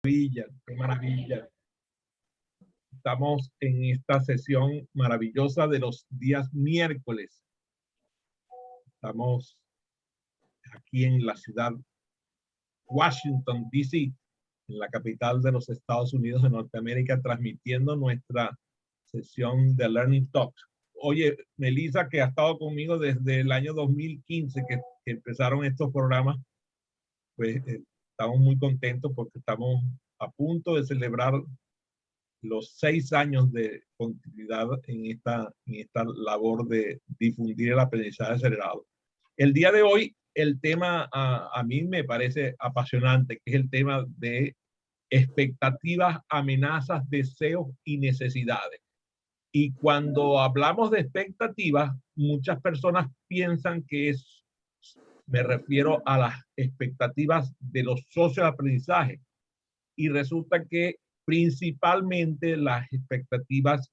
Maravilla, qué maravilla. Estamos en esta sesión maravillosa de los días miércoles. Estamos aquí en la ciudad Washington, D.C., en la capital de los Estados Unidos de Norteamérica, transmitiendo nuestra sesión de Learning Talks. Oye, Melissa, que ha estado conmigo desde el año 2015, que empezaron estos programas, pues estamos muy contentos porque estamos a punto de celebrar los 6 años de continuidad en esta labor de difundir el aprendizaje acelerado. El día de hoy, el tema a mí me parece apasionante, que es el tema de expectativas, amenazas, deseos y necesidades. Y cuando hablamos de expectativas, muchas personas piensan que me refiero a las expectativas de los socios de aprendizaje. Y resulta que principalmente las expectativas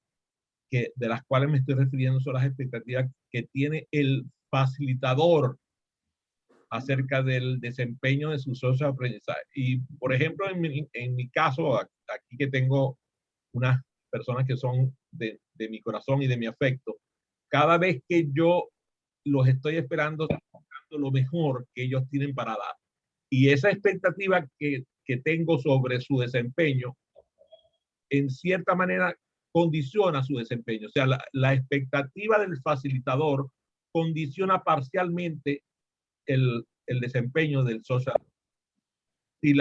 de las cuales me estoy refiriendo son las expectativas que tiene el facilitador acerca del desempeño de sus socios de aprendizaje. Y, por ejemplo, en mi caso, aquí que tengo unas personas que son de mi corazón y de mi afecto, cada vez que yo los estoy esperando lo mejor que ellos tienen para dar. Y esa expectativa que tengo sobre su desempeño, en cierta manera, condiciona su desempeño. O sea, la expectativa del facilitador condiciona parcialmente el desempeño del social. Si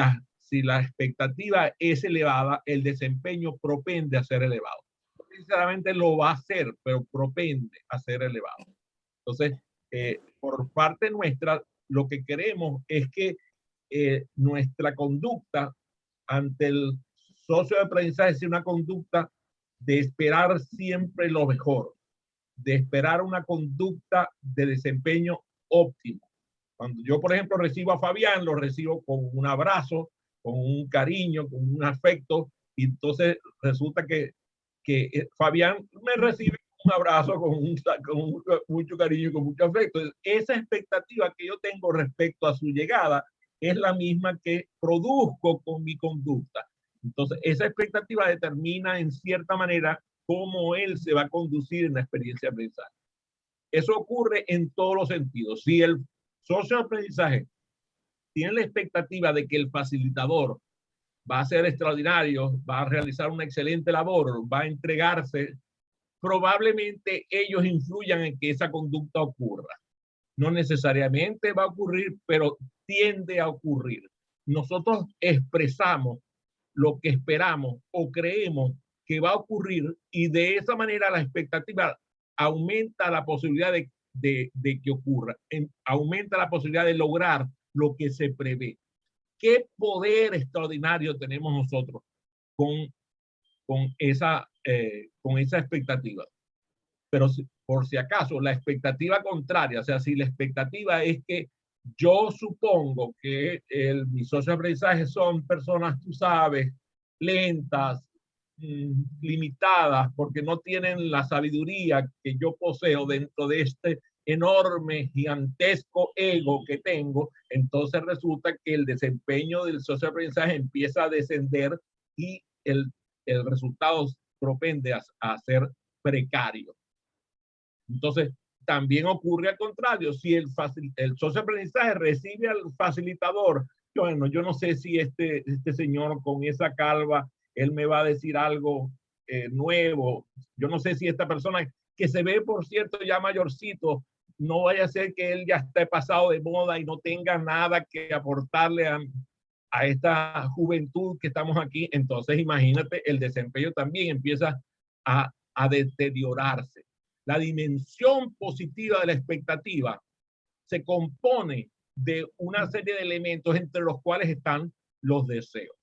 la expectativa es elevada, el desempeño propende a ser elevado. No necesariamente lo va a hacer, pero propende a ser elevado. Entonces, por parte nuestra, lo que queremos es que nuestra conducta ante el socio de aprendizaje sea una conducta de esperar siempre lo mejor, de esperar una conducta de desempeño óptimo. Cuando yo, por ejemplo, recibo a Fabián, lo recibo con un abrazo, con un cariño, con un afecto, y entonces resulta que Fabián me recibe un abrazo con mucho cariño, con mucho afecto. Esa expectativa que yo tengo respecto a su llegada es la misma que produzco con mi conducta. Entonces, esa expectativa determina en cierta manera cómo él se va a conducir en la experiencia de aprendizaje. Eso ocurre en todos los sentidos. Si el socio de aprendizaje tiene la expectativa de que el facilitador va a ser extraordinario, va a realizar una excelente labor, va a entregarse, probablemente ellos influyan en que esa conducta ocurra. No necesariamente va a ocurrir, pero tiende a ocurrir. Nosotros expresamos lo que esperamos o creemos que va a ocurrir y de esa manera la expectativa aumenta la posibilidad de que ocurra, aumenta la posibilidad de lograr lo que se prevé. ¿Qué poder extraordinario tenemos nosotros con esa expectativa? Pero por si acaso, la expectativa contraria, o sea, si la expectativa es que yo supongo que mis socios de aprendizaje son personas, tú sabes, lentas, limitadas, porque no tienen la sabiduría que yo poseo dentro de este enorme, gigantesco ego que tengo, entonces resulta que el desempeño del socio de aprendizaje empieza a descender y el resultado propende a ser precario. Entonces, también ocurre al contrario. Si el socio de aprendizaje recibe al facilitador, bueno, yo no sé si este señor con esa calva, él me va a decir algo nuevo. Yo no sé si esta persona que se ve, por cierto, ya mayorcito, no vaya a ser que él ya esté pasado de moda y no tenga nada que aportarle a esta juventud que estamos aquí. Entonces, imagínate, el desempeño también empieza a deteriorarse. La dimensión positiva de la expectativa se compone de una serie de elementos entre los cuales están los deseos.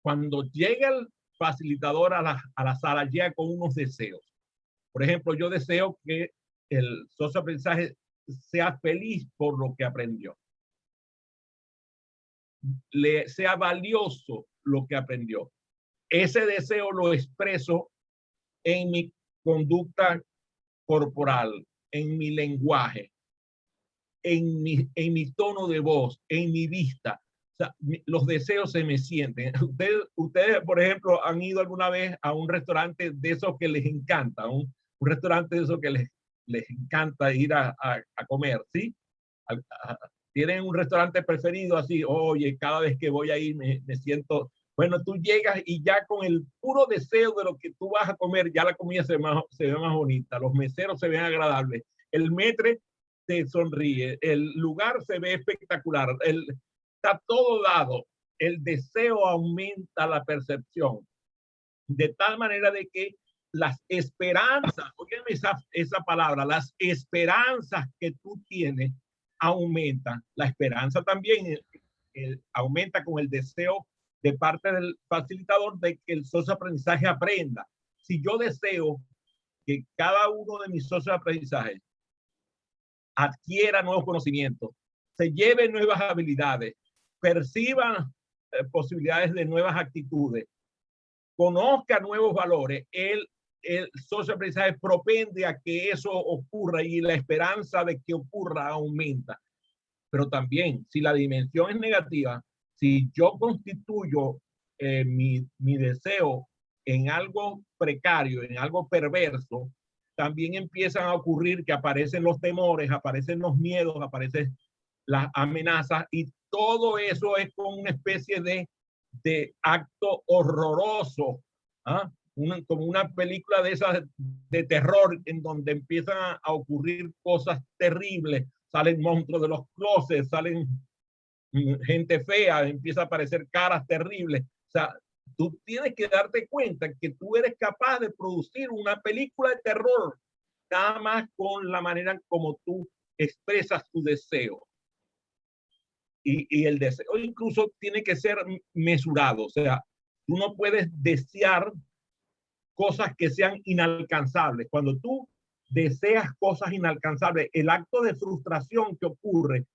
Cuando llega el facilitador a la sala, llega con unos deseos. Por ejemplo, yo deseo que el socio de aprendizaje sea feliz por lo que aprendió. Le sea valioso lo que aprendió. Ese deseo lo expreso en mi conducta corporal, en mi lenguaje, en mi tono de voz, en mi vista. O sea, los deseos se me sienten. Ustedes, por ejemplo, han ido alguna vez a un restaurante de esos que les encanta, un restaurante de esos que les encanta ir a comer, ¿sí? Tienen un restaurante preferido así, oye, cada vez que voy ahí me siento, bueno, tú llegas y ya con el puro deseo de lo que tú vas a comer, ya la comida se ve más bonita, los meseros se ven agradables, el maître te sonríe, el lugar se ve espectacular, está todo dado, el deseo aumenta la percepción, de tal manera de que las esperanzas, oigan esa palabra, las esperanzas que tú tienes aumentan. La esperanza también aumenta con el deseo de parte del facilitador de que el socio de aprendizaje aprenda. Si yo deseo que cada uno de mis socios de aprendizaje adquiera nuevos conocimientos, se lleve nuevas habilidades, perciban posibilidades de nuevas actitudes, conozca nuevos valores, el socio de aprendizaje propende a que eso ocurra y la esperanza de que ocurra aumenta. Pero también, si la dimensión es negativa, si yo constituyo mi deseo en algo precario, en algo perverso, también empiezan a ocurrir que aparecen los temores, aparecen los miedos, aparecen las amenazas y todo eso es como una especie de acto horroroso, ¿ah? Como una película de esas de terror en donde empiezan a ocurrir cosas terribles, salen monstruos de los closets, salen gente fea, empieza a aparecer caras terribles. O sea, tú tienes que darte cuenta que tú eres capaz de producir una película de terror nada más con la manera como tú expresas tu deseo. Y el deseo incluso tiene que ser mesurado. O sea, tú no puedes desear cosas que sean inalcanzables. Cuando tú deseas cosas inalcanzables, el acto de frustración que ocurre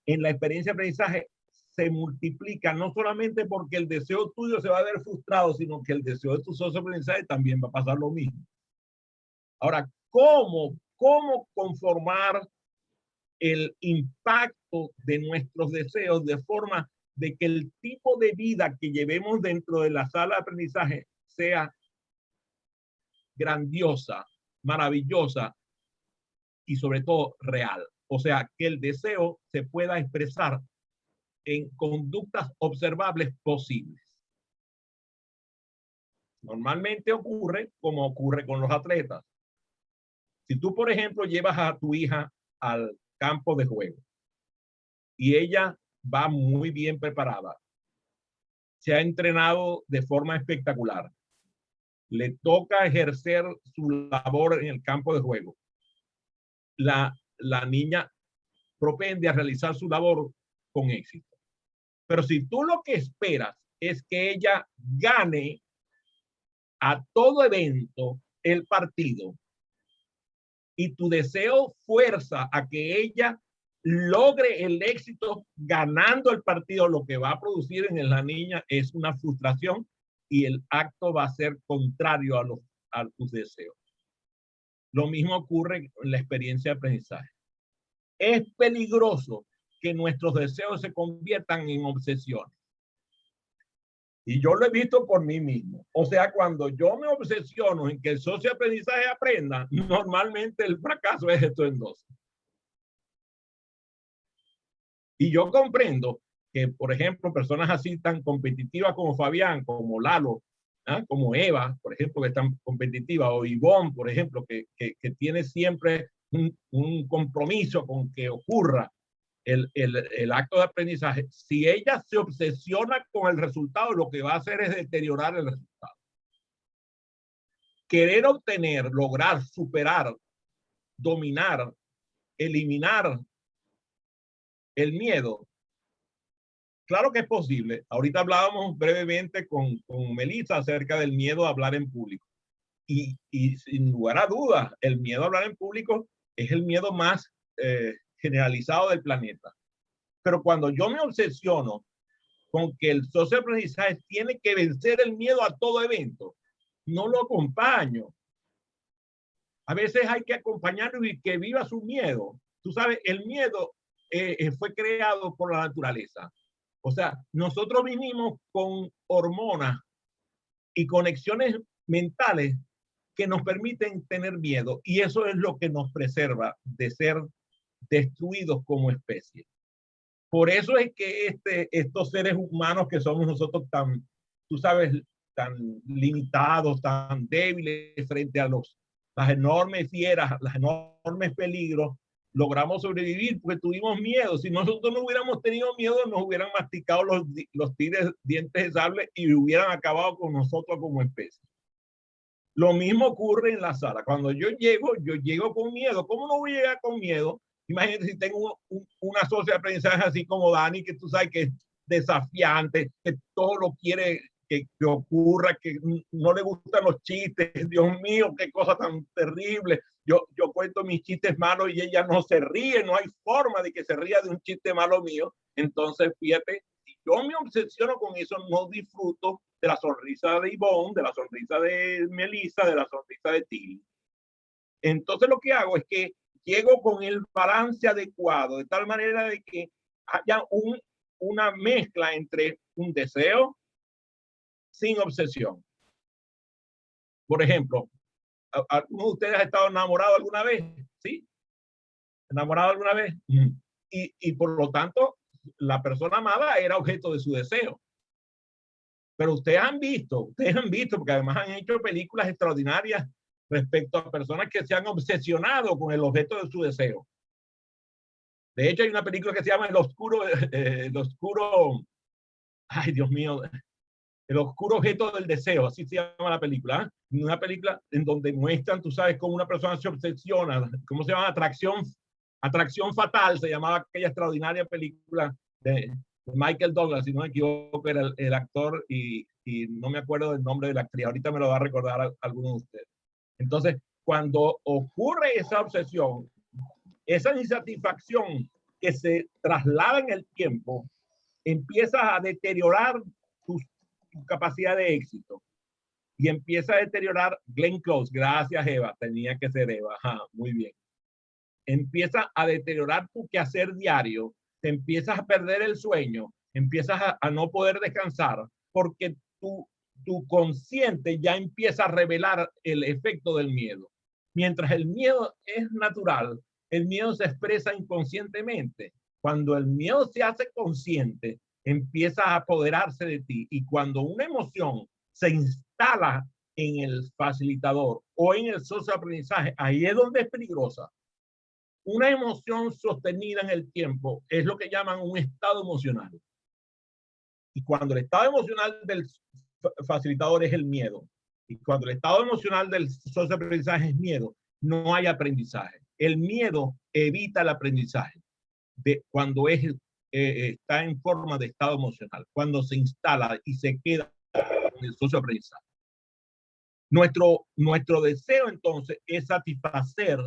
en la experiencia de aprendizaje se multiplica, no solamente porque el deseo tuyo se va a ver frustrado, sino que el deseo de tu socio de aprendizaje también va a pasar lo mismo. Ahora, ¿cómo conformar el impacto de nuestros deseos de forma de que el tipo de vida que llevemos dentro de la sala de aprendizaje sea grandiosa, maravillosa y sobre todo real? O sea, que el deseo se pueda expresar en conductas observables posibles. Normalmente ocurre como ocurre con los atletas. Si tú, por ejemplo, llevas a tu hija al campo de juego y ella va muy bien preparada, se ha entrenado de forma espectacular, le toca ejercer su labor en el campo de juego, la niña propende a realizar su labor con éxito. Pero si tú lo que esperas es que ella gane a todo evento el partido y tu deseo fuerza a que ella logre el éxito ganando el partido, lo que va a producir en la niña es una frustración y el acto va a ser contrario a tus deseos. Lo mismo ocurre en la experiencia de aprendizaje. Es peligroso que nuestros deseos se conviertan en obsesiones. Y yo lo he visto por mí mismo. O sea, cuando yo me obsesiono en que el socio de aprendizaje aprenda, normalmente el fracaso es esto en dos. Y yo comprendo que, por ejemplo, personas así tan competitivas como Fabián, como Lalo, como Eva, por ejemplo, que es tan competitiva, o Ivonne, por ejemplo, que tiene siempre un compromiso con que ocurra el acto de aprendizaje, si ella se obsesiona con el resultado, lo que va a hacer es deteriorar el resultado. Querer obtener, lograr, superar, dominar, eliminar el miedo, claro que es posible. Ahorita hablábamos brevemente con Melissa acerca del miedo a hablar en público. Y sin lugar a dudas, el miedo a hablar en público es el miedo más generalizado del planeta. Pero cuando yo me obsesiono con que el socio de aprendizaje tiene que vencer el miedo a todo evento, no lo acompaño. A veces hay que acompañarlo y que viva su miedo. Tú sabes, el miedo fue creado por la naturaleza. O sea, nosotros vinimos con hormonas y conexiones mentales que nos permiten tener miedo, y eso es lo que nos preserva de ser destruidos como especie. Por eso es que estos seres humanos que somos nosotros tan, tú sabes, tan limitados, tan débiles frente a las enormes fieras, los enormes peligros, logramos sobrevivir porque tuvimos miedo. Si nosotros no hubiéramos tenido miedo, nos hubieran masticado los tigres dientes de sable y hubieran acabado con nosotros como especie. Lo mismo ocurre en la sala. Cuando yo llego con miedo. ¿Cómo no voy a llegar con miedo? Imagínate si tengo una socia de aprendizaje así como Dani, que tú sabes que es desafiante, que todo lo quiere que ocurra, que no le gustan los chistes. Dios mío, qué cosa tan terrible. Yo cuento mis chistes malos y ella no se ríe, no hay forma de que se ría de un chiste malo mío. Entonces, fíjate, si yo me obsesiono con eso, no disfruto de la sonrisa de Ivonne, de la sonrisa de Melissa, de la sonrisa de Tilly. Entonces lo que hago es que llego con el balance adecuado, de tal manera de que haya una mezcla entre un deseo sin obsesión. Por ejemplo, ¿alguno de ustedes ha estado enamorado alguna vez? ¿Sí? ¿Enamorado alguna vez? Y por lo tanto, la persona amada era objeto de su deseo. Pero ustedes han visto, porque además han hecho películas extraordinarias respecto a personas que se han obsesionado con el objeto de su deseo. De hecho, hay una película que se llama El Oscuro, ay Dios mío, El Oscuro Objeto del Deseo, así se llama la película. ¿Eh? Una película en donde muestran, tú sabes, cómo una persona se obsesiona, ¿cómo se llama? Atracción Fatal, se llamaba aquella extraordinaria película de Michael Douglas, si no me equivoco, era el actor y no me acuerdo del nombre de la actriz. Ahorita me lo va a recordar alguno de ustedes. Entonces, cuando ocurre esa obsesión, esa insatisfacción que se traslada en el tiempo, empieza a deteriorar tu capacidad de éxito y empieza a deteriorar Glenn Close. Gracias, Eva. Tenía que ser Eva. Ajá, muy bien. Empieza a deteriorar tu quehacer diario, te empiezas a perder el sueño, empiezas a no poder descansar, porque tu consciente ya empieza a revelar el efecto del miedo. Mientras el miedo es natural, el miedo se expresa inconscientemente. Cuando el miedo se hace consciente, empieza a apoderarse de ti, y cuando una emoción se instala en el facilitador o en el socioaprendizaje, ahí es donde es peligrosa. Una emoción sostenida en el tiempo es lo que llaman un estado emocional. Y cuando el estado emocional del facilitador es el miedo, y cuando el estado emocional del socioaprendizaje es miedo, no hay aprendizaje. El miedo evita el aprendizaje cuando está en forma de estado emocional, cuando se instala y se queda en el socioaprendizaje. Nuestro deseo entonces es satisfacer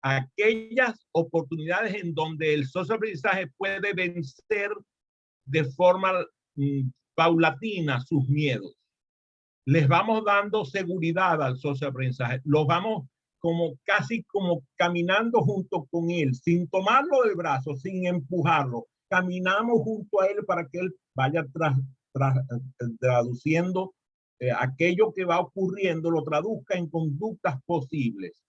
aquellas oportunidades en donde el socioaprendizaje puede vencer de forma paulatina sus miedos. Les vamos dando seguridad al socioaprendizaje, los vamos casi como caminando junto con él, sin tomarlo del brazo, sin empujarlo. Caminamos junto a él para que él vaya traduciendo aquello que va ocurriendo, lo traduzca en conductas posibles.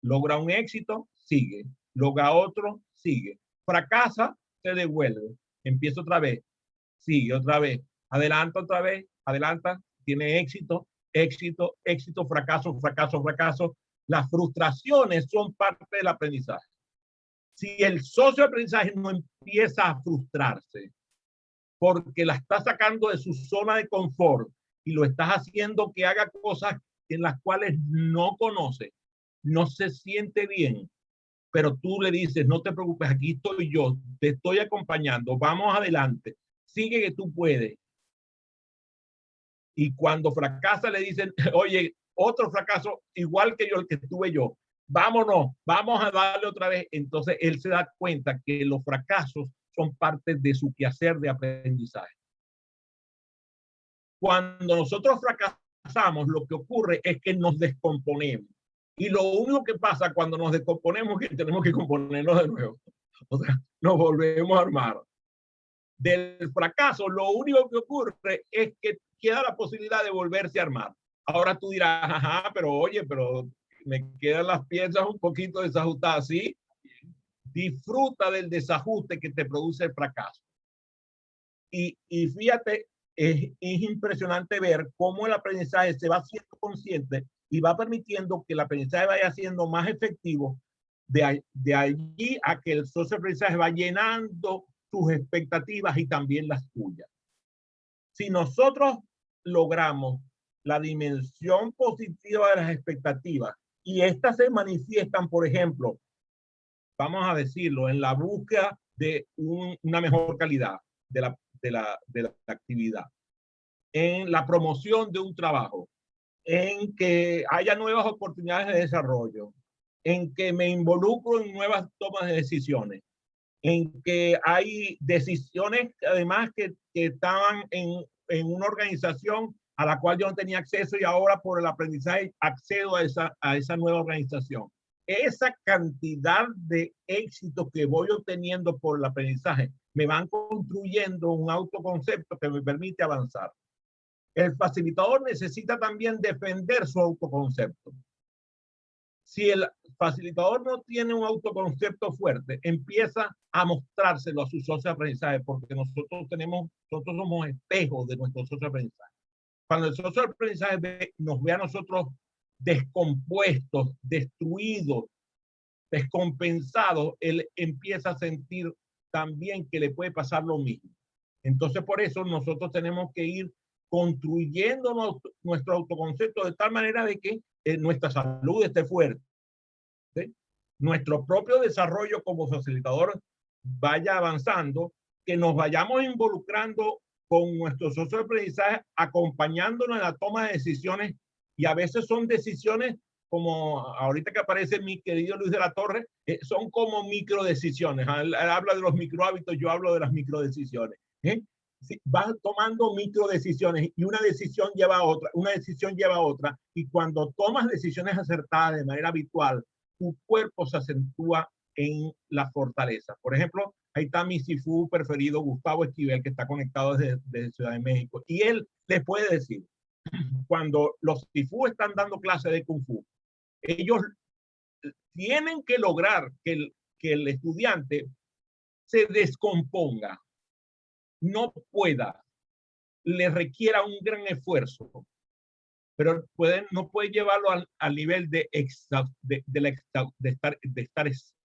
Logra un éxito, sigue. Logra otro, sigue. Fracasa, se devuelve. Empieza otra vez, sigue otra vez. Adelanta otra vez, adelanta, tiene éxito, éxito, éxito, fracaso, fracaso, fracaso. Las frustraciones son parte del aprendizaje. Si el socio de aprendizaje no empieza a frustrarse porque la está sacando de su zona de confort y lo estás haciendo que haga cosas en las cuales no conoce, no se siente bien, pero tú le dices, no te preocupes, aquí estoy yo, te estoy acompañando, vamos adelante, sigue que tú puedes. Y cuando fracasa le dicen, oye, otro fracaso igual que yo, el que tuve yo, vámonos, vamos a darle otra vez. Entonces él se da cuenta que los fracasos son parte de su quehacer de aprendizaje. Cuando nosotros fracasamos, lo que ocurre es que nos descomponemos. Y lo único que pasa cuando nos descomponemos es que tenemos que componernos de nuevo. O sea, nos volvemos a armar. del fracaso, lo único que ocurre es que queda la posibilidad de volverse a armar. Ahora tú dirás, ajá, pero oye, pero me quedan las piezas un poquito desajustadas. Sí, disfruta del desajuste que te produce el fracaso. Y fíjate, es impresionante ver cómo el aprendizaje se va haciendo consciente y va permitiendo que el aprendizaje vaya siendo más efectivo. De allí a que el socio aprendizaje va llenando sus expectativas y también las tuyas. Si nosotros logramos la dimensión positiva de las expectativas y estas se manifiestan, por ejemplo, vamos a decirlo, en la búsqueda de una mejor calidad de la actividad, en la promoción de un trabajo, en que haya nuevas oportunidades de desarrollo, en que me involucro en nuevas tomas de decisiones, en que hay decisiones además que estaban en una organización a la cual yo no tenía acceso y ahora por el aprendizaje accedo a esa nueva organización. Esa cantidad de éxitos que voy obteniendo por el aprendizaje me van construyendo un autoconcepto que me permite avanzar. El facilitador necesita también defender su autoconcepto. Si el facilitador no tiene un autoconcepto fuerte, empieza a mostrárselo a sus socios de aprendizaje, porque nosotros somos espejos de nuestros socios de aprendizaje. Cuando el socio de aprendizaje nos ve a nosotros descompuestos, destruidos, descompensados, él empieza a sentir también que le puede pasar lo mismo. Entonces, por eso nosotros tenemos que ir construyendo nuestro autoconcepto de tal manera de que nuestra salud esté fuerte, ¿sí? Nuestro propio desarrollo como facilitador vaya avanzando, que nos vayamos involucrando con nuestros socios de aprendizaje, acompañándonos en la toma de decisiones, y a veces son decisiones como ahorita que aparece mi querido Luis de la Torre, son como microdecisiones. Él habla de los microhábitos, yo hablo de las microdecisiones. Sí, vas tomando microdecisiones y una decisión lleva a otra, una decisión lleva a otra, y cuando tomas decisiones acertadas de manera habitual, tu cuerpo se acentúa en la fortaleza. Por ejemplo, ahí está mi Sifu preferido, Gustavo Esquivel, que está conectado desde Ciudad de México, y él les puede decir, cuando los Sifu están dando clases de Kung Fu, ellos tienen que lograr que el estudiante se descomponga, no pueda, le requiera un gran esfuerzo, pero no puede llevarlo al nivel de estar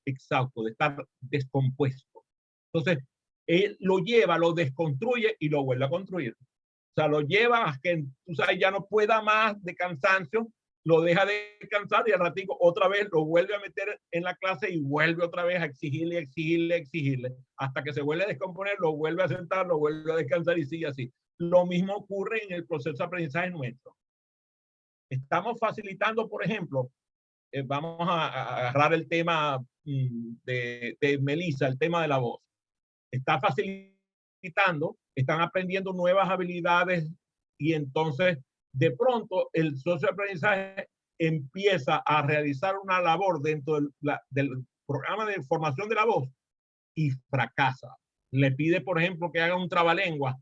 exhausto, de estar descompuesto. Entonces, él lo lleva, lo desconstruye y lo vuelve a construir. O sea, lo lleva a que, tú sabes, ya no pueda más de cansancio, lo deja de descansar y al ratico otra vez lo vuelve a meter en la clase y vuelve otra vez a exigirle, hasta que se vuelve a descomponer, lo vuelve a sentar, lo vuelve a descansar y sigue así. Lo mismo ocurre en el proceso de aprendizaje nuestro. Estamos facilitando, por ejemplo, vamos a agarrar el tema de Melissa, el tema de la voz. Está facilitando, están aprendiendo nuevas habilidades y entonces de pronto el socio de aprendizaje empieza a realizar una labor dentro del programa de formación de la voz y fracasa. Le pide, por ejemplo, que haga un trabalengua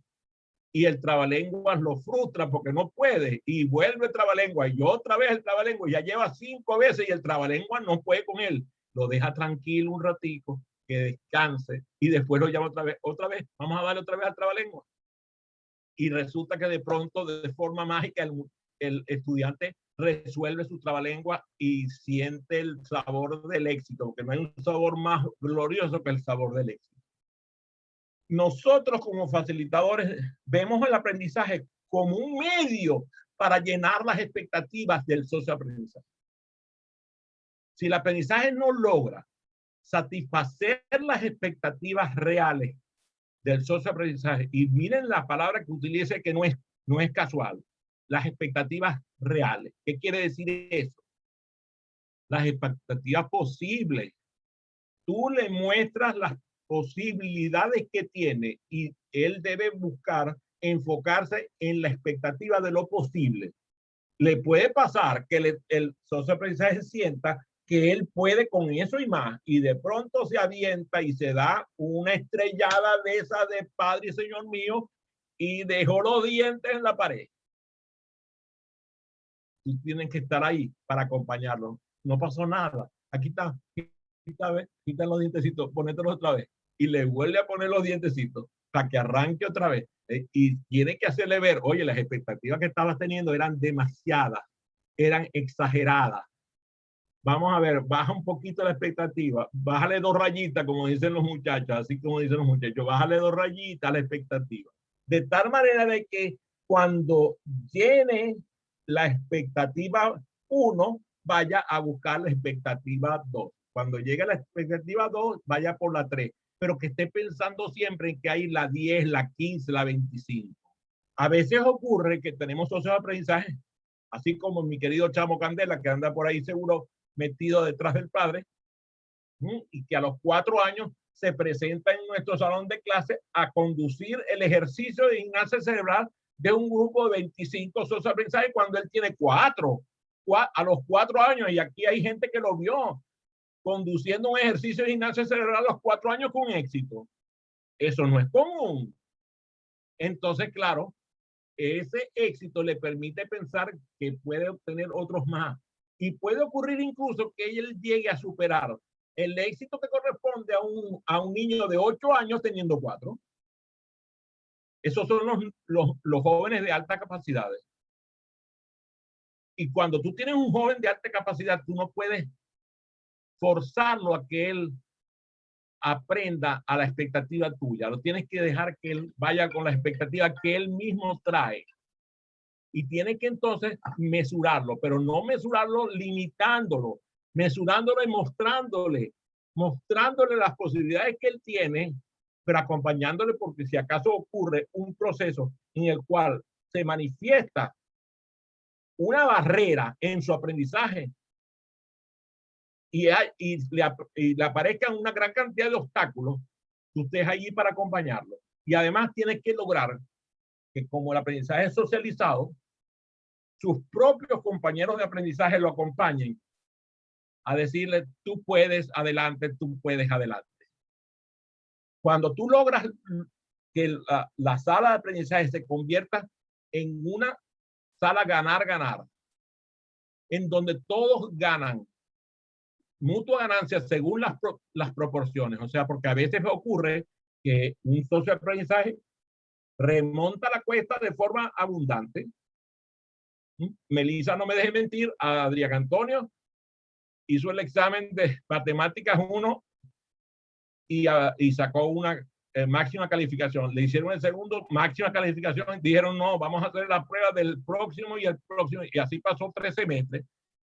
y el trabalenguas lo frustra porque no puede y vuelve el trabalengua y otra vez el trabalengua, ya lleva 5 veces y el trabalengua no puede con él. Lo deja tranquilo un ratico, que descanse y después lo llama otra vez, vamos a darle otra vez al trabalengua. Y resulta que de pronto, de forma mágica, el estudiante resuelve su trabalengua y siente el sabor del éxito, porque no hay un sabor más glorioso que el sabor del éxito. Nosotros como facilitadores vemos el aprendizaje como un medio para llenar las expectativas del socio aprendizaje. Si el aprendizaje no logra satisfacer las expectativas reales del socio aprendizaje, y miren la palabra que utilice, que no es casual, las expectativas reales. ¿Qué quiere decir eso? Las expectativas posibles. Tú le muestras las posibilidades que tiene y él debe buscar enfocarse en la expectativa de lo posible. Le puede pasar que el socio de aprendizaje sienta que él puede con eso y más, y de pronto se avienta y se da una estrellada de esa de Padre y Señor mío, y dejó los dientes en la pared. Y tienen que estar ahí para acompañarlo. No pasó nada. Aquí está, quita los dientecitos, ponételos otra vez. Y le vuelve a poner los dientecitos para que arranque otra vez. Y tiene que hacerle ver, oye, las expectativas que estabas teniendo eran demasiadas, eran exageradas. Vamos a ver, baja un poquito la expectativa, bájale 2 rayitas, como dicen los muchachos, así como dicen los muchachos, bájale 2 rayitas a la expectativa. De tal manera de que cuando llene la expectativa 1, vaya a buscar la expectativa 2. Cuando llegue a la expectativa 2, vaya por la 3, pero que esté pensando siempre en que hay la 10, la 15, la 25. A veces ocurre que tenemos socios de aprendizaje, así como mi querido Chamo Candela, que anda por ahí seguro metido detrás del padre, y que a los 4 años se presenta en nuestro salón de clase a conducir el ejercicio de gimnasia cerebral de un grupo de 25 socios de aprendizaje cuando él tiene 4, a los 4 años, y aquí hay gente que lo vio conduciendo un ejercicio de gimnasia cerebral a los 4 años con éxito. Eso no es común. Entonces, claro, ese éxito le permite pensar que puede obtener otros más. Y puede ocurrir incluso que él llegue a superar el éxito que corresponde a un niño de 8 años teniendo 4. Esos son los jóvenes de alta capacidad. Y cuando tú tienes un joven de alta capacidad, tú no puedes forzarlo a que él aprenda a la expectativa tuya. Lo tienes que dejar que él vaya con la expectativa que él mismo trae. Y tiene que entonces mesurarlo, pero no mesurarlo limitándolo, mesurándolo y mostrándole las posibilidades que él tiene, pero acompañándole, porque si acaso ocurre un proceso en el cual se manifiesta una barrera en su aprendizaje y le aparezcan una gran cantidad de obstáculos, usted es allí para acompañarlo. Y además tiene que lograr que, como el aprendizaje es socializado, sus propios compañeros de aprendizaje lo acompañen a decirle, tú puedes adelante, tú puedes adelante. Cuando tú logras que la sala de aprendizaje se convierta en una sala ganar-ganar, en donde todos ganan, mutua ganancia según las proporciones. O sea, porque a veces ocurre que un socio de aprendizaje remonta la cuesta de forma abundante. Melissa, no me deje mentir, a Adrián Antonio hizo el examen de matemáticas 1 y sacó una máxima calificación. Le hicieron el segundo, máxima calificación, dijeron no, vamos a hacer la prueba del próximo y el próximo, y así pasó 3 semestres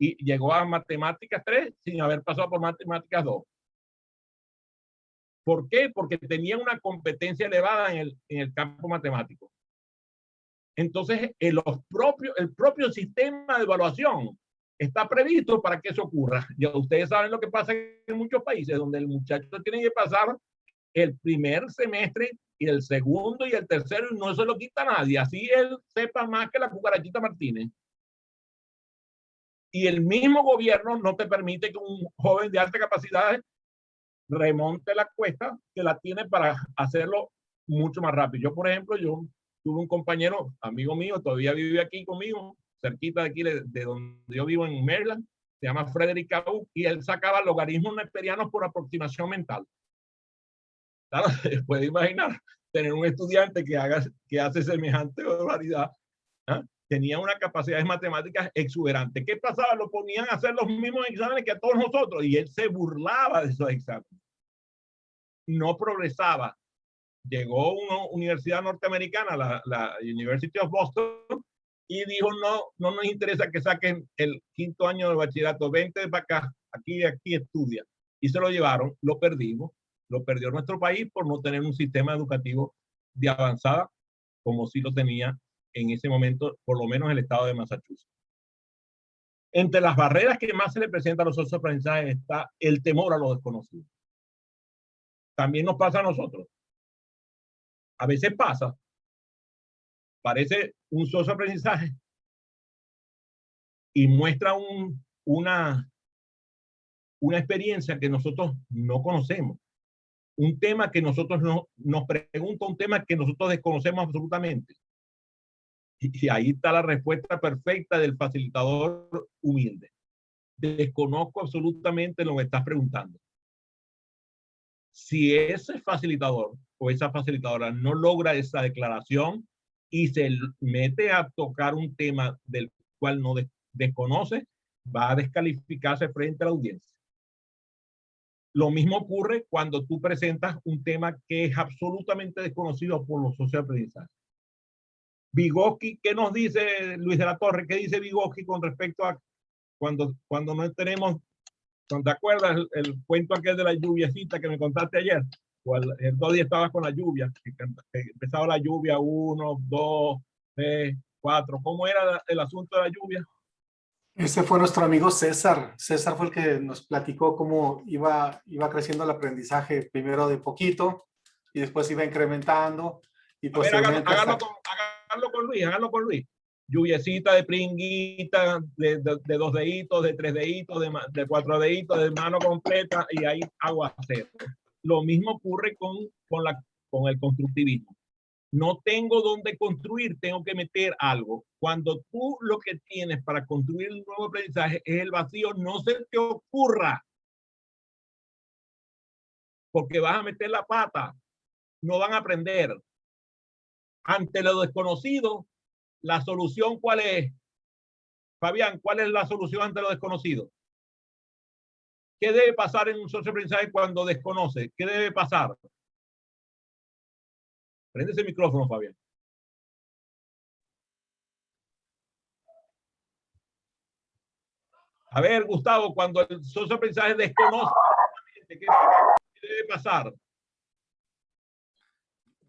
y llegó a matemáticas 3 sin haber pasado por matemáticas 2. ¿Por qué? Porque tenía una competencia elevada en el campo matemático. Entonces, el propio sistema de evaluación está previsto para que eso ocurra. Ya ustedes saben lo que pasa en muchos países, donde el muchacho tiene que pasar el primer semestre y el segundo y el tercero, y no se lo quita a nadie. Así él sepa más que la cucarachita Martínez. Y el mismo gobierno no te permite que un joven de alta capacidad remonte la cuesta, que la tiene para hacerlo mucho más rápido. Yo, por ejemplo, yo tuve un compañero, amigo mío, todavía vive aquí conmigo, cerquita de aquí de donde yo vivo en Maryland, se llama Frederick Cabu, y él sacaba logaritmos neperianos por aproximación mental. Claro, puede imaginar tener un estudiante que hace semejante barbaridad. ¿Ah? Tenía una capacidad de matemáticas exuberante. ¿Qué pasaba? Lo ponían a hacer los mismos exámenes que a todos nosotros y él se burlaba de esos exámenes. No progresaba. Llegó a una universidad norteamericana, la University of Boston, y dijo, no nos interesa que saquen el 5º año de bachillerato, vente para acá, aquí estudia. Y se lo llevaron, lo perdimos, lo perdió nuestro país por no tener un sistema educativo de avanzada como sí lo tenía en ese momento, por lo menos el estado de Massachusetts. Entre las barreras que más se le presentan a los socios de aprendizaje está el temor a lo desconocido. También nos pasa a nosotros. A veces pasa, parece un socio de aprendizaje y muestra una una experiencia que nosotros no conocemos, un tema que nosotros no, nos pregunta un tema que nosotros desconocemos absolutamente. Y ahí está la respuesta perfecta del facilitador humilde. Desconozco absolutamente lo que estás preguntando. Si ese facilitador o esa facilitadora no logra esa declaración y se mete a tocar un tema del cual no desconoce, va a descalificarse frente a la audiencia. Lo mismo ocurre cuando tú presentas un tema que es absolutamente desconocido por los socios de aprendizaje. Vygotsky, ¿qué nos dice Luis de la Torre? ¿Qué dice Vygotsky con respecto a cuando no tenemos, ¿te acuerdas el cuento aquel de la lluviecita que me contaste ayer? O el 2 días estabas con la lluvia, que empezaba la lluvia, 1, 2, 3, 4. ¿Cómo era el asunto de la lluvia? Ese fue nuestro amigo César. César fue el que nos platicó cómo iba creciendo el aprendizaje, primero de poquito y después iba incrementando y A ver, posteriormente háganlo con Luis. Lluviecita de pringuita, de 2 deditos, de 3 deditos, de 4 deditos, de mano completa, y ahí aguacero. Lo mismo ocurre con el constructivismo. No tengo dónde construir, tengo que meter algo. Cuando tú lo que tienes para construir un nuevo aprendizaje es el vacío, no se te ocurra, porque vas a meter la pata, no van a aprender. Ante lo desconocido, la solución, ¿cuál es? Fabián, ¿cuál es la solución ante lo desconocido? ¿Qué debe pasar en un socio de aprendizaje cuando desconoce? ¿Qué debe pasar? Prende ese micrófono, Fabián. A ver, Gustavo, cuando el socio de aprendizaje desconoce, ¿qué debe pasar?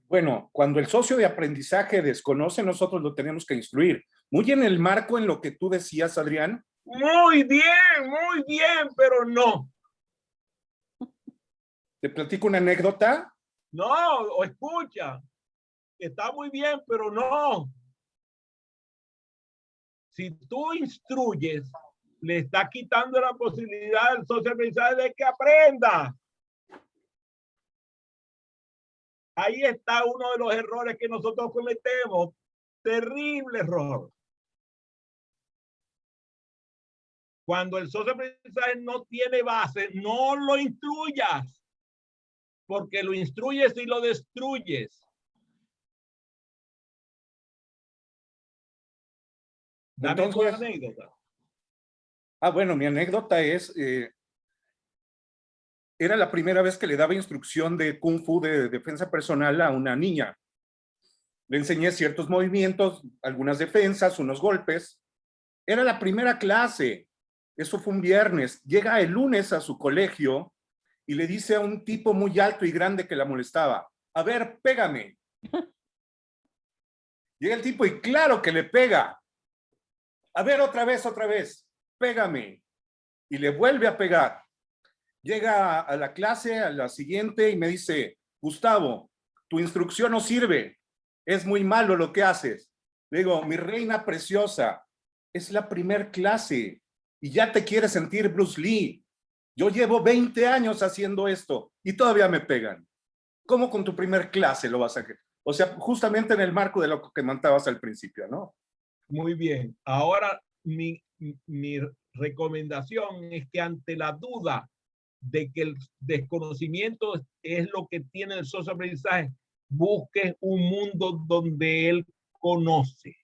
Bueno, cuando el socio de aprendizaje desconoce, nosotros lo tenemos que instruir. Muy en el marco en lo que tú decías, Adrián. Muy bien, pero no. Te platico una anécdota. No, o escucha. Está muy bien, pero no. Si tú instruyes, le estás quitando la posibilidad al socio de aprendizaje de que aprenda. Ahí está uno de los errores que nosotros cometemos. Terrible error. Cuando el socio de aprendizaje no tiene base, no lo instruyas, porque lo instruyes y lo destruyes. Dame Entonces, tu anécdota. Bueno, mi anécdota es, era la primera vez que le daba instrucción de Kung Fu de defensa personal a una niña. Le enseñé ciertos movimientos, algunas defensas, unos golpes. Era la primera clase. Eso fue un viernes. Llega el lunes a su colegio y le dice a un tipo muy alto y grande que la molestaba: a ver, pégame. Llega el tipo y claro que le pega. A ver, otra vez, pégame. Y le vuelve a pegar. Llega a la clase, a la siguiente, y me dice: Gustavo, tu instrucción no sirve. Es muy malo lo que haces. Le digo: mi reina preciosa, es la primer clase y ya te quieres sentir Bruce Lee. Yo llevo 20 años haciendo esto y todavía me pegan. ¿Cómo con tu primer clase lo vas a hacer? O sea, justamente en el marco de lo que comentabas al principio, ¿no? Muy bien. Ahora, mi recomendación es que ante la duda de que el desconocimiento es lo que tiene el socio de aprendizaje, busque un mundo donde él conoce.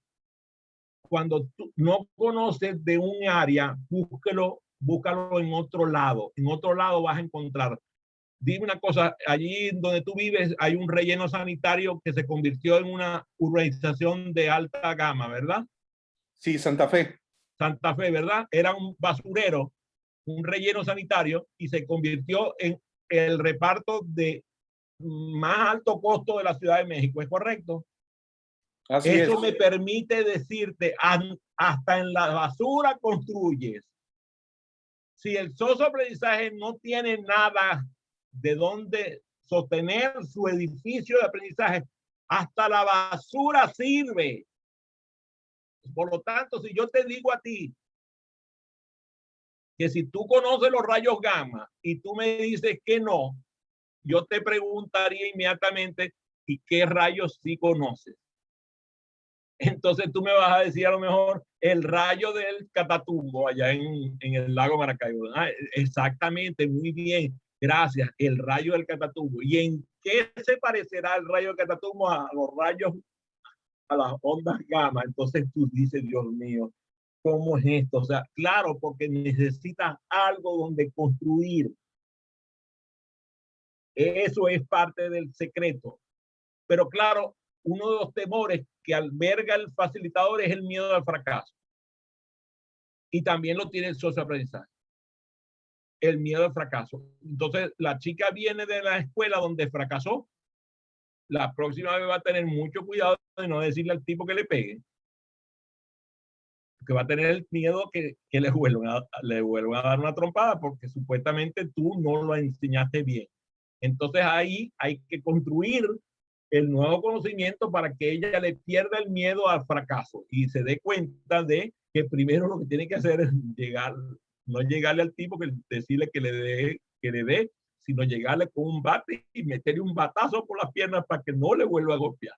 Cuando tú no conoces de un área, búscalo en otro lado. En otro lado vas a encontrar. Dime una cosa, allí donde tú vives hay un relleno sanitario que se convirtió en una urbanización de alta gama, ¿verdad? Sí, Santa Fe. Santa Fe, ¿verdad? Era un basurero, un relleno sanitario, y se convirtió en el reparto de más alto costo de la Ciudad de México, ¿es correcto? Así Eso es. me permite decirte, hasta en la basura construyes. Si el socio aprendizaje no tiene nada de dónde sostener su edificio de aprendizaje, hasta la basura sirve. Por lo tanto, si yo te digo a ti, que si tú conoces los rayos gamma y tú me dices que no, yo te preguntaría inmediatamente, ¿y qué rayos sí conoces? Entonces tú me vas a decir a lo mejor el rayo del Catatumbo allá en el lago Maracaibo. Ah, exactamente, muy bien, gracias, el rayo del Catatumbo. ¿Y en qué se parecerá el rayo del Catatumbo a los rayos, a las ondas gamma? Entonces tú dices, Dios mío, ¿cómo es esto? O sea, claro, porque necesitas algo donde construir. Eso es parte del secreto. Pero claro, uno de los temores que alberga el facilitador es el miedo al fracaso. Y también lo tiene el socioaprendizaje. El miedo al fracaso. Entonces, la chica viene de la escuela donde fracasó. La próxima vez va a tener mucho cuidado de no decirle al tipo que le pegue. Que va a tener el miedo que le vuelvan a dar una trompada porque supuestamente tú no lo enseñaste bien. Entonces ahí hay que construir el nuevo conocimiento para que ella le pierda el miedo al fracaso y se dé cuenta de que primero lo que tiene que hacer es llegar, no llegarle al tipo que decirle que le dé, sino llegarle con un bate y meterle un batazo por las piernas para que no le vuelva a golpear.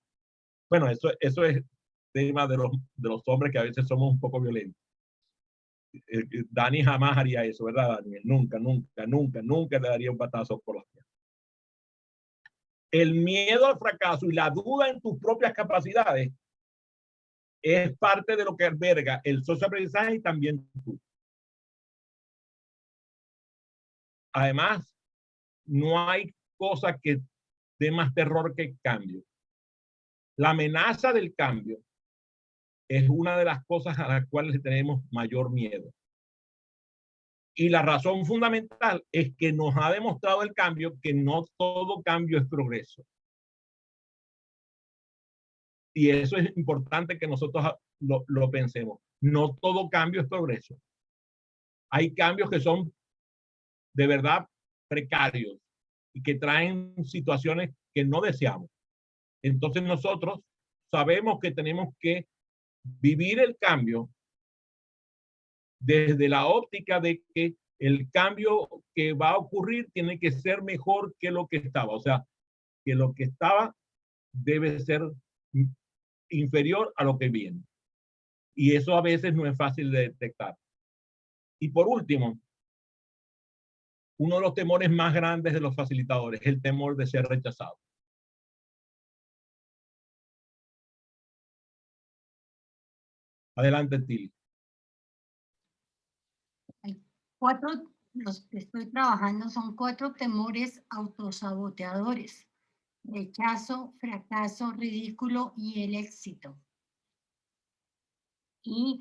Bueno, eso es tema de los hombres que a veces somos un poco violentos. Dani jamás haría eso, ¿verdad, Daniel? Nunca, nunca, nunca, nunca le daría un batazo por las piernas. El miedo al fracaso y la duda en tus propias capacidades es parte de lo que alberga el socioaprendizaje y también tú. Además, no hay cosa que dé más terror que el cambio. La amenaza del cambio es una de las cosas a las cuales tenemos mayor miedo. Y la razón fundamental es que nos ha demostrado el cambio que no todo cambio es progreso. Y eso es importante que nosotros lo pensemos. No todo cambio es progreso. Hay cambios que son de verdad precarios y que traen situaciones que no deseamos. Entonces nosotros sabemos que tenemos que vivir el cambio desde la óptica de que el cambio que va a ocurrir tiene que ser mejor que lo que estaba. O sea, que lo que estaba debe ser inferior a lo que viene. Y eso a veces no es fácil de detectar. Y por último, uno de los temores más grandes de los facilitadores es el temor de ser rechazado. Adelante, Tilly. Los que estoy trabajando son 4 temores autosaboteadores: rechazo, fracaso, ridículo y el éxito. Y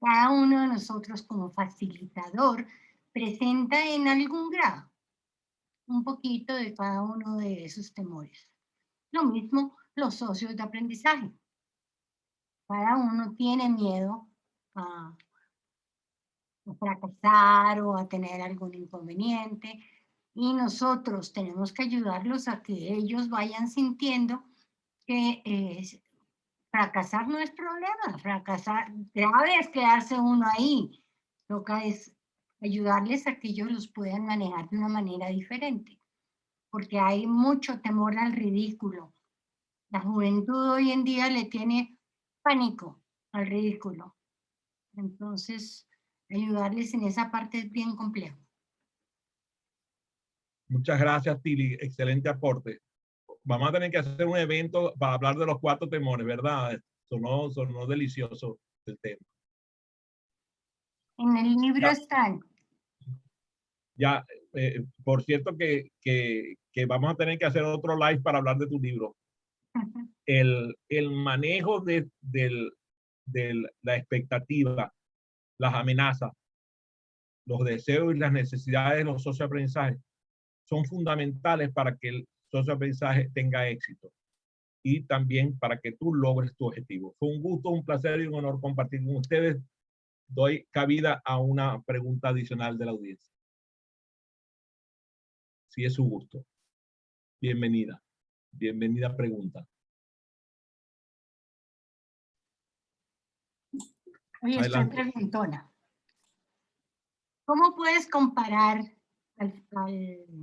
cada uno de nosotros como facilitador presenta en algún grado un poquito de cada uno de esos temores. Lo mismo los socios de aprendizaje. Cada uno tiene miedo a fracasar o a tener algún inconveniente, y nosotros tenemos que ayudarlos a que ellos vayan sintiendo que fracasar no es problema. Fracasar grave es quedarse uno ahí. Toca es ayudarles a que ellos los puedan manejar de una manera diferente, porque hay mucho temor al ridículo. La juventud hoy en día le tiene pánico al ridículo. Entonces, ayudarles en esa parte es bien complejo. Muchas gracias, Tilly. Excelente aporte. Vamos a tener que hacer un evento para hablar de los 4 temores, ¿verdad? Sonó delicioso el tema. En el libro Ya. están. Ya, por cierto que vamos a tener que hacer otro live para hablar de tu libro. El manejo de la expectativa, las amenazas, los deseos y las necesidades de los socioaprendizajes son fundamentales para que el socioaprendizaje tenga éxito y también para que tú logres tu objetivo. Fue un gusto, un placer y un honor compartir con ustedes. Doy cabida a una pregunta adicional de la audiencia. Si es su gusto. Bienvenida. Bienvenida pregunta. Hoy estoy Adelante. preguntona. ¿Cómo puedes comparar al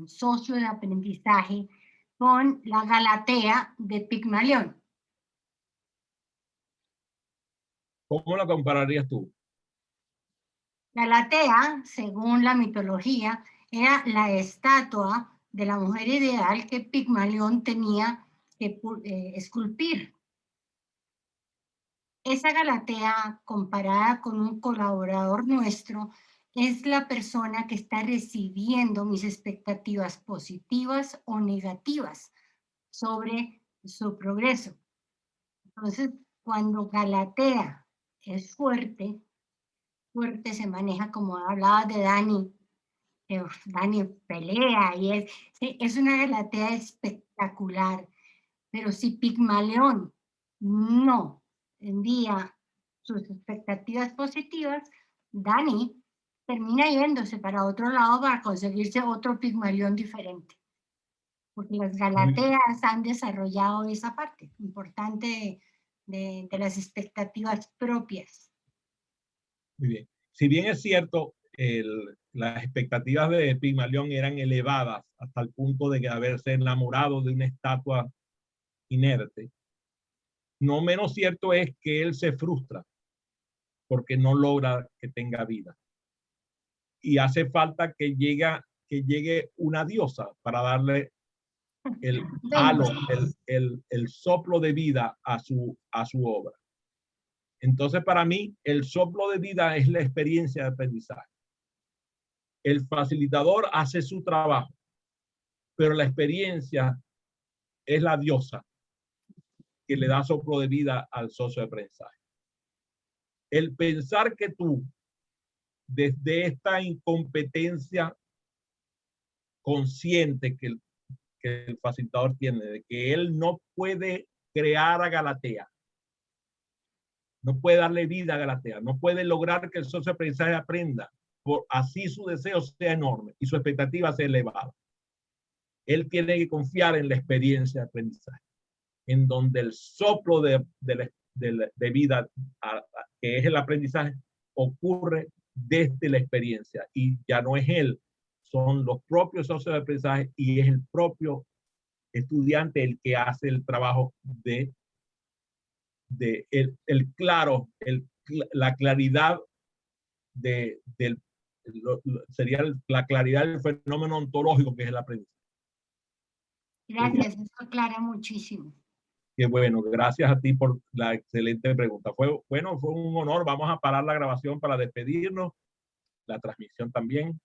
socio de aprendizaje con la Galatea de Pigmalión? ¿Cómo la compararías tú? Galatea, según la mitología, era la estatua de la mujer ideal que Pigmalión tenía que esculpir. Esa Galatea, comparada con un colaborador nuestro, es la persona que está recibiendo mis expectativas positivas o negativas sobre su progreso. Entonces, cuando Galatea es fuerte se maneja como hablaba de Dani, que Dani pelea y es una Galatea espectacular. Pero si Pigmalión no envía sus expectativas positivas, Dani termina yéndose para otro lado para conseguirse otro Pigmalión diferente. Porque las Galateas han desarrollado esa parte importante de las expectativas propias. Muy bien. Si bien es cierto, las expectativas de Pigmalión eran elevadas hasta el punto de haberse enamorado de una estatua inerte, no menos cierto es que él se frustra porque no logra que tenga vida. Y hace falta que llegue una diosa para darle el halo, el soplo de vida a su obra. Entonces, para mí, el soplo de vida es la experiencia de aprendizaje. El facilitador hace su trabajo, pero la experiencia es la diosa que le da soplo de vida al socio de aprendizaje. El pensar que tú, desde esta incompetencia consciente que el facilitador tiene, de que él no puede crear a Galatea, no puede darle vida a Galatea, no puede lograr que el socio de aprendizaje aprenda, por así su deseo sea enorme y su expectativa sea elevada. Él tiene que confiar en la experiencia de aprendizaje, en donde el soplo de vida, que es el aprendizaje, ocurre desde la experiencia y ya no es él, son los propios socios de aprendizaje y es el propio estudiante el que hace el trabajo la claridad sería la claridad del fenómeno ontológico que es el aprendizaje. Gracias, eso aclara muchísimo. Qué bueno, gracias a ti por la excelente pregunta. Fue un honor. Vamos a parar la grabación para despedirnos, la transmisión también.